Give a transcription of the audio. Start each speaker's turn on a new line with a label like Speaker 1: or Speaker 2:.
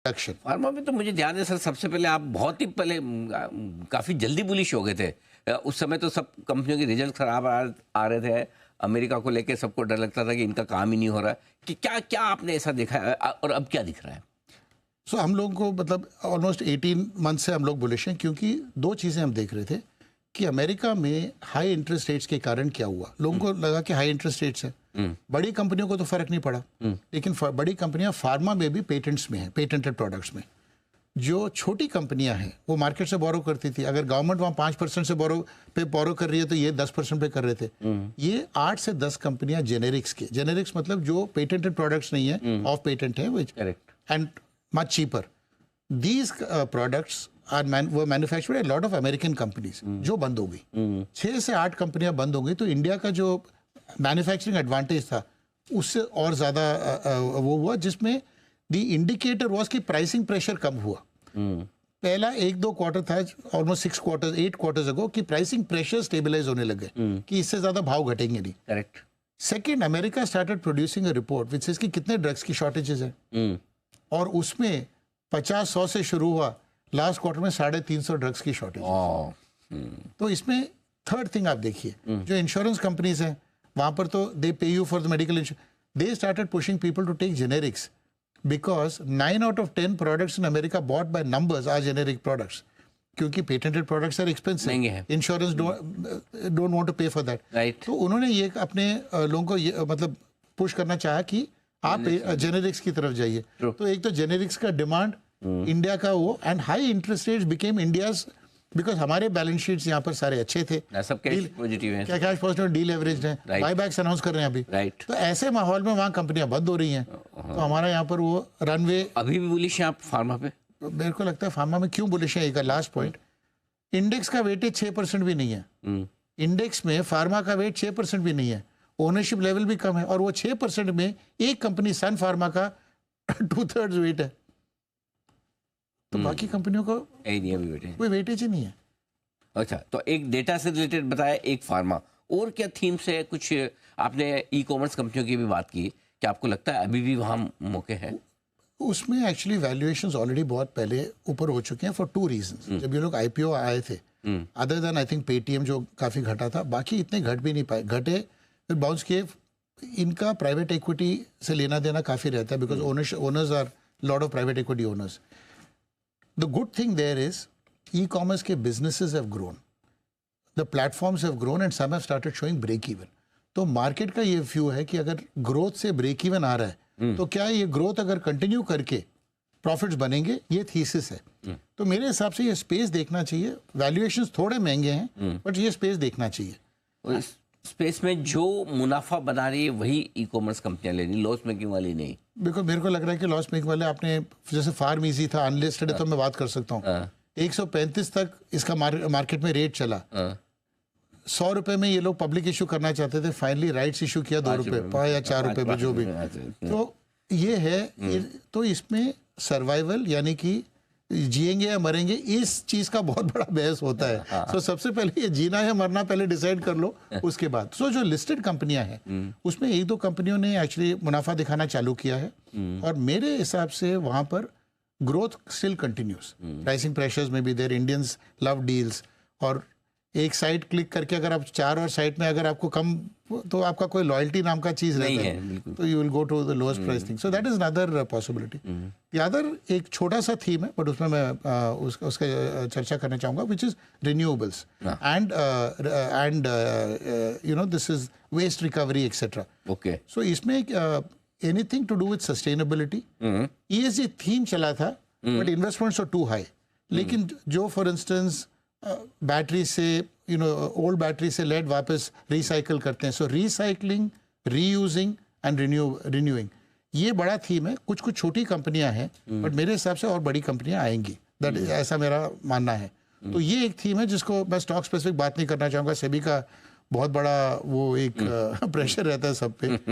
Speaker 1: Action.
Speaker 2: Pharma में तो मुझे ध्यान है सर, सबसे पहले आप बहुत ही पहले काफ़ी जल्दी बुलिश हो गए थे। उस समय तो सब कंपनियों के रिजल्ट खराब आ रहे थे, अमेरिका को लेके सबको डर लगता था कि इनका काम ही नहीं हो रहा है। कि क्या क्या आपने ऐसा देखा है और अब क्या दिख रहा है?
Speaker 1: सो हम लोगों को मतलब ऑलमोस्ट 18 मंथ से हम लोग बुलिश हैं, क्योंकि दो चीज़ें हम देख रहे थे कि अमेरिका में हाई इंटरेस्ट रेट्स के कारण क्या हुआ। लोगों को लगा कि हाई इंटरेस्ट रेट्स है, बड़ी कंपनियों को तो फर्क नहीं पड़ा, लेकिन बड़ी कंपनियां फार्मा में भी पेटेंट्स में है, पेटेंटेड प्रोडक्ट्स में। जो छोटी कंपनियां हैं वो मार्केट से बोरो करती थी। अगर गवर्नमेंट वहाँ 5% से बोरो कर रही है तो ये 10% पे कर रहे थे। ये 8 से 10 कंपनियां जेनेरिक्स के, जेनेरिक्स मतलब जो पेटेंटेड प्रोडक्ट्स नहीं है, ऑफ पेटेंट है, which and much cheaper. These products were manufactured by a lot of American companies, जो बंद हो गई। 6 से 8 कंपनियां बंद हो गई, तो इंडिया का जो मैन्युफैक्चरिंग एडवांटेज था उससे और ज़्यादा वो हुआ, जिसमें द इंडिकेटर वाज कि प्राइसिंग प्रेशर कम हुआ। पहला 1-2 क्वार्टर था, ऑलमोस्ट 8 क्वार्टर्स अगो, कि प्राइसिंग प्रेशर स्टेबलाइज होने लगे कि इससे ज़्यादा भाव घटेंगे नहीं।
Speaker 2: Correct.
Speaker 1: Second, America started producing a report which is कि कितने ड्रग्स की शॉर्टेजेस है, और उसमें 50-100 से शुरू हुआ, लास्ट क्वार्टर में 350 ड्रग्स की शॉर्टेज। तो इसमें थर्ड थिंग आप देखिए, जो इंश्योरेंस कंपनीज हैं वहां पर तो they pay you for the medical insurance, they started pushing people to take generics because 9 out of 10 products in America bought by numbers are generic products, क्योंकि patented products are expensive, insurance don't want to pay for that. तो उन्होंने ये अपने लोगों को मतलब push करना चाहा कि आप जेनेरिक्स की तरफ जाइए। तो एक तो जेनेरिक्स का डिमांड इंडिया का वो, and high interest rates became India's, because हमारे बैलेंस शीट्स यहाँ पर सारे अच्छे थे,
Speaker 2: सब कैश पॉजिटिव हैं,
Speaker 1: क्या कैश पॉजिटिव, डी लेवरेज्ड हैं, बायबैक्स अनाउंस कर रहे हैं अभी। तो ऐसे माहौल में वहाँ कंपनियां बंद हो रही हैं, तो हमारा यहाँ पर वो रनवे।
Speaker 2: अभी भी बुलिश हैं आप फार्मा पे?
Speaker 1: मेरे को लगता है फार्मा में क्यों बुलिश है, एक लास्ट पॉइंट, इंडेक्स का वेटेज 6% भी नहीं है। इंडेक्स में फार्मा का वेट 6% भी नहीं है, ओनरशिप लेवल भी कम है, और वो 6% में एक कंपनी सन फार्मा का 2/3 वेट है। तो बाकी कंपनियों को कोई वेटेज ही नहीं है।
Speaker 2: अच्छा, तो एक डेटा से रिलेटेड बताया, एक फार्मा, और क्या थीम से कुछ आपने ई कॉमर्स कंपनियों की भी बात की, क्या आपको लगता है अभी भी वहाँ मौके हैं?
Speaker 1: उसमें एक्चुअली वैल्यूएशंस ऑलरेडी बहुत पहले ऊपर हो चुके हैं फॉर 2 रीजंस। जब ये लोग आईपीओ आए थे, other than I think Paytm जो काफ़ी घटा था, बाकी इतने घट भी नहीं पाए, घटे फिर बाउंस किए। इनका प्राइवेट इक्विटी से लेना देना काफ़ी रहता है, because owners are lot of private equity owners. The good thing there is e-commerce के businesses have grown, the platforms have grown and some have started showing break even. तो मार्केट का ये व्यू है कि अगर ग्रोथ से break even आ रहा है तो क्या ये ग्रोथ अगर कंटिन्यू करके प्रॉफिट्स बनेंगे, ये थीसिस है। तो मेरे हिसाब से ये स्पेस देखना चाहिए। वैल्यूएशंस थोड़े महंगे हैं, बट ये स्पेस देखना चाहिए।
Speaker 2: और इस स्पेस में जो मुनाफा बना रही है वही ई कॉमर्स कंपनियां लेनी, लॉस मेकिंग वाली नहीं।
Speaker 1: बिकॉज मेरे को लग रहा है कि लॉस मेकिंग वाले, आपने जैसे फार्म इजी था, अनलिस्टेड है, तो मैं बात कर सकता हूँ। 135 तक इसका मार्केट में रेट चला, 100 रुपए में ये लोग पब्लिक इशू करना चाहते थे, फाइनली राइट्स इशू किया 2 रुपए, 5 या 4 रुपए पे, जो भी। तो ये है, तो इसमें सर्वाइवल यानी कि जिएंगे या मरेंगे, इस चीज का बहुत बड़ा बहस होता है। तो सबसे पहले ये जीना है मरना पहले डिसाइड कर लो, उसके बाद। जो लिस्टेड कंपनियां हैं उसमें 1-2 कंपनियों ने एक्चुअली मुनाफा दिखाना चालू किया है, और मेरे हिसाब से वहां पर growth still continuous. Pricing pressures में भी देयर, इंडियंस लव डील्स, और एक साइट क्लिक करके अगर आप 4 और साइट में अगर आपको कम, तो आपका कोई लॉयल्टी नाम का चीज नहीं है, तो you will go to the lowest price thing. So that is another possibility. The other एक छोटा सा थीम है, बट उसमें मैं उसका चर्चा करना चाहूंगा, which is renewables and you know this is waste recovery etcetera.
Speaker 2: Okay,
Speaker 1: so इसमें anything to do with sustainability, ESG theme चला था, but investments are too high. लेकिन जो फॉर इंस्टेंस बैटरी से, ओल्ड बैटरी से लेड वापस recycle करते हैं, so recycling, reusing and renewing, ये बड़ा थीम है। कुछ छोटी कंपनियां हैं, बट मेरे हिसाब से और बड़ी कंपनियां आएंगी, दैट ऐसा मेरा मानना है। तो ये एक थीम है जिसको मैं स्टॉक स्पेसिफिक बात नहीं करना चाहूँगा, सेबी का बहुत बड़ा वो एक प्रेशर रहता है सब पे।